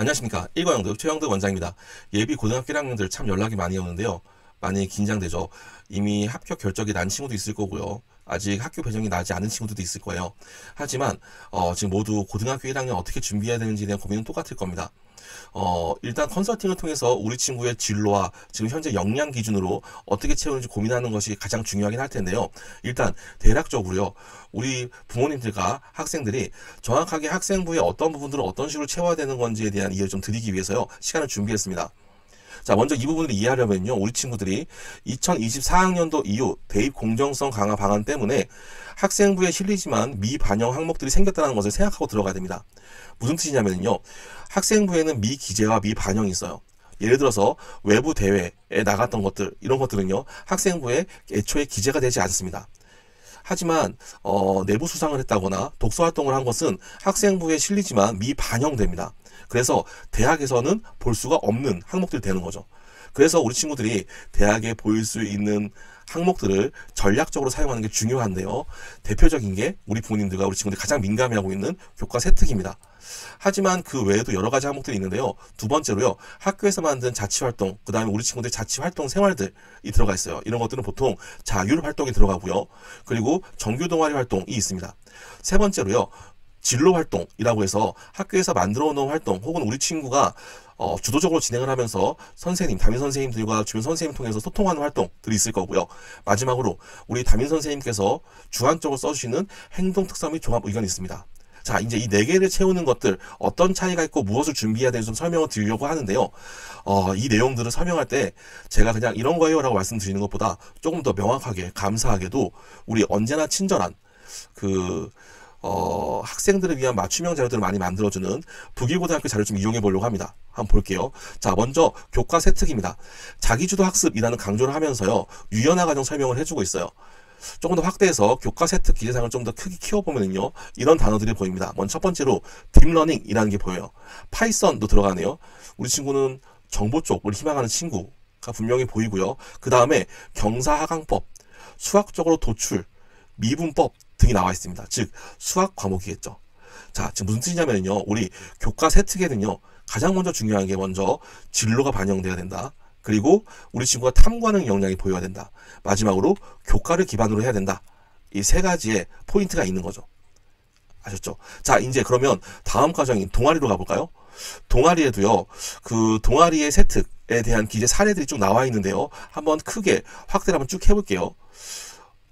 안녕하십니까. 1과영득 최영득 원장입니다. 예비 고등학교 1학년들 참 연락이 많이 오는데요. 많이 긴장되죠. 이미 합격 결정이 난 친구도 있을 거고요. 아직 학교 배정이 나지 않은 친구들도 있을 거예요. 하지만 지금 모두 고등학교 1학년 어떻게 준비해야 되는지에 대한 고민은 똑같을 겁니다. 일단 컨설팅을 통해서 우리 친구의 진로와 지금 현재 역량 기준으로 어떻게 채우는지 고민하는 것이 가장 중요하긴 할 텐데요. 일단 대략적으로요. 우리 부모님들과 학생들이 정확하게 학생부의 어떤 부분들을 어떤 식으로 채워야 되는 건지에 대한 이해를 좀 드리기 위해서요. 시간을 준비했습니다. 자, 먼저 이 부분을 이해하려면요. 우리 친구들이 2024학년도 이후 대입 공정성 강화 방안 때문에 학생부에 실리지만 미반영 항목들이 생겼다는 것을 생각하고 들어가야 됩니다. 무슨 뜻이냐면요. 학생부에는 미기재와 미반영이 있어요. 예를 들어서 외부 대회에 나갔던 것들, 이런 것들은요. 학생부에 애초에 기재가 되지 않습니다. 하지만 내부 수상을 했다거나 독서활동을 한 것은 학생부에 실리지만 미반영됩니다. 그래서 대학에서는 볼 수가 없는 항목들이 되는 거죠. 그래서 우리 친구들이 대학에 보일 수 있는 항목들을 전략적으로 사용하는 게 중요한데요. 대표적인 게 우리 부모님들과 우리 친구들이 가장 민감해하고 있는 교과 세특입니다. 하지만 그 외에도 여러 가지 항목들이 있는데요. 두 번째로요. 학교에서 만든 자치활동, 그 다음에 우리 친구들의 자치활동 생활들이 들어가 있어요. 이런 것들은 보통 자율활동이 들어가고요. 그리고 정규동아리 활동이 있습니다. 세 번째로요. 진로활동이라고 해서 학교에서 만들어 놓은 활동 혹은 우리 친구가 주도적으로 진행을 하면서 선생님, 담임 선생님들과 주변 선생님 통해서 소통하는 활동들이 있을 거고요. 마지막으로 우리 담임 선생님께서 주관적으로 써주시는 행동 특성 및 종합 의견이 있습니다. 자, 이제 이 네 개를 채우는 것들 어떤 차이가 있고 무엇을 준비해야 되는지 좀 설명을 드리려고 하는데요. 이 내용들을 설명할 때 제가 그냥 이런 거예요 라고 말씀드리는 것보다 조금 더 명확하게 감사하게도 우리 언제나 친절한 학생들을 위한 맞춤형 자료들을 많이 만들어주는 북일고등학교 자료를 좀 이용해 보려고 합니다. 한번 볼게요. 자, 먼저 교과 세특입니다. 자기주도 학습이라는 강조를 하면서요. 유연화 과정 설명을 해주고 있어요. 조금 더 확대해서 교과 세특 기재상을 좀 더 크게 키워보면요. 이런 단어들이 보입니다. 먼저 첫 번째로 딥러닝이라는 게 보여요. 파이썬도 들어가네요. 우리 친구는 정보 쪽을 희망하는 친구가 분명히 보이고요. 그 다음에 경사하강법, 수학적으로 도출, 미분법 등이 나와 있습니다. 즉 수학 과목이겠죠. 자, 지금 무슨 뜻이냐면요. 우리 교과 세특에는요. 가장 먼저 중요한 게 먼저 진로가 반영돼야 된다. 그리고 우리 친구가 탐구하는 역량이 보여야 된다. 마지막으로 교과를 기반으로 해야 된다. 이 세 가지의 포인트가 있는 거죠. 아셨죠? 자, 이제 그러면 다음 과정인 동아리로 가볼까요? 동아리에도요. 그 동아리의 세특에 대한 기재 사례들이 쭉 나와 있는데요. 한번 크게 확대를 한번 쭉 해볼게요.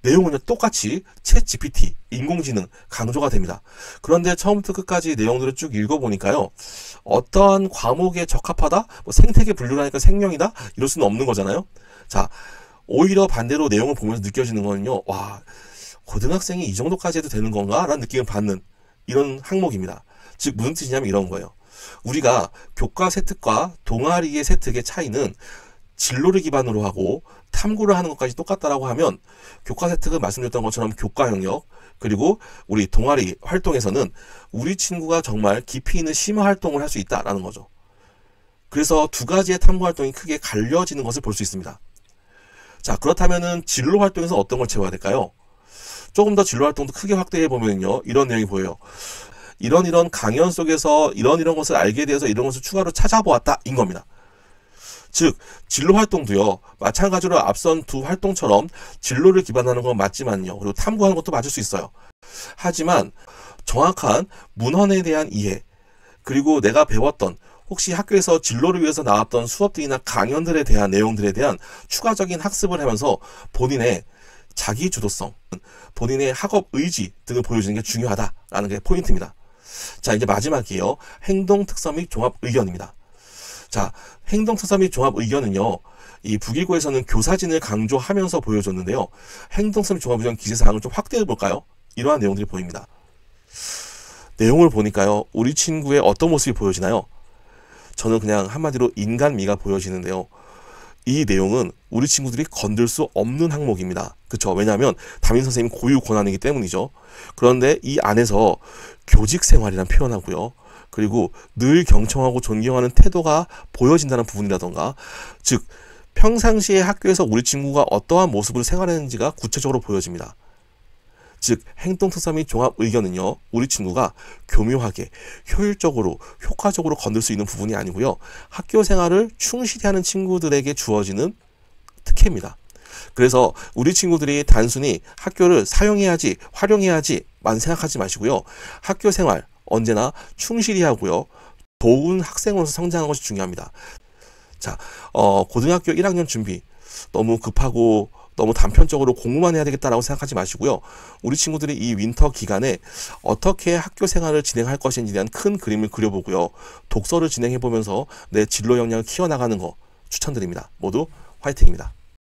내용은 똑같이 챗 GPT, 인공지능 강조가 됩니다. 그런데 처음부터 끝까지 내용들을 쭉 읽어보니까요. 어떠한 과목에 적합하다? 뭐 생태계 분류라니까 생명이다? 이럴 수는 없는 거잖아요. 자, 오히려 반대로 내용을 보면서 느껴지는 거는요. 와, 고등학생이 이 정도까지 해도 되는 건가? 라는 느낌을 받는 이런 항목입니다. 즉 무슨 뜻이냐면 이런 거예요. 우리가 교과 세특과 동아리의 세특의 차이는 진로를 기반으로 하고 탐구를 하는 것까지 똑같다라고 하면 교과 세특은 말씀드렸던 것처럼 교과 영역 그리고 우리 동아리 활동에서는 우리 친구가 정말 깊이 있는 심화 활동을 할 수 있다라는 거죠. 그래서 두 가지의 탐구 활동이 크게 갈려지는 것을 볼 수 있습니다. 자, 그렇다면은 진로 활동에서 어떤 걸 채워야 될까요? 조금 더 진로 활동도 크게 확대해 보면요. 이런 내용이 보여요. 이런 강연 속에서 이런 것을 알게 돼서 이런 것을 추가로 찾아보았다 인 겁니다. 즉 진로 활동도요. 마찬가지로 앞선 두 활동처럼 진로를 기반하는 건 맞지만요. 그리고 탐구하는 것도 맞을 수 있어요. 하지만 정확한 문헌에 대한 이해 그리고 내가 배웠던 혹시 학교에서 진로를 위해서 나왔던 수업들이나 강연들에 대한 내용들에 대한 추가적인 학습을 하면서 본인의 자기 주도성, 본인의 학업 의지 등을 보여주는 게 중요하다라는 게 포인트입니다. 자, 이제 마지막이에요. 행동 특성 및 종합 의견입니다. 자, 행동 특성 및 종합 의견은요. 이 북일고에서는 교사진을 강조하면서 보여줬는데요. 행동 특성 및 종합 의견 기재사항을 좀 확대해 볼까요? 이러한 내용들이 보입니다. 내용을 보니까요. 우리 친구의 어떤 모습이 보여지나요? 저는 그냥 한마디로 인간미가 보여지는데요. 이 내용은 우리 친구들이 건들 수 없는 항목입니다. 그렇죠? 왜냐하면 담임 선생님 고유 권한이기 때문이죠. 그런데 이 안에서 교직 생활이란 표현하고요. 그리고 늘 경청하고 존경하는 태도가 보여진다는 부분이라던가 즉 평상시에 학교에서 우리 친구가 어떠한 모습으로 생활했는지가 구체적으로 보여집니다. 즉 행동특성 및 종합 의견은요, 우리 친구가 교묘하게 효율적으로 효과적으로 건들 수 있는 부분이 아니고요, 학교 생활을 충실히 하는 친구들에게 주어지는 특혜입니다. 그래서 우리 친구들이 단순히 학교를 사용해야지 활용해야지만 생각하지 마시고요, 학교 생활 언제나 충실히 하고요, 좋은 학생으로서 성장하는 것이 중요합니다. 자, 고등학교 1학년 준비 너무 급하고 너무 단편적으로 공부만 해야 되겠다라고 생각하지 마시고요, 우리 친구들이 이 윈터 기간에 어떻게 학교 생활을 진행할 것인지에 대한 큰 그림을 그려보고요, 독서를 진행해 보면서 내 진로 역량을 키워나가는 거 추천드립니다. 모두 화이팅입니다.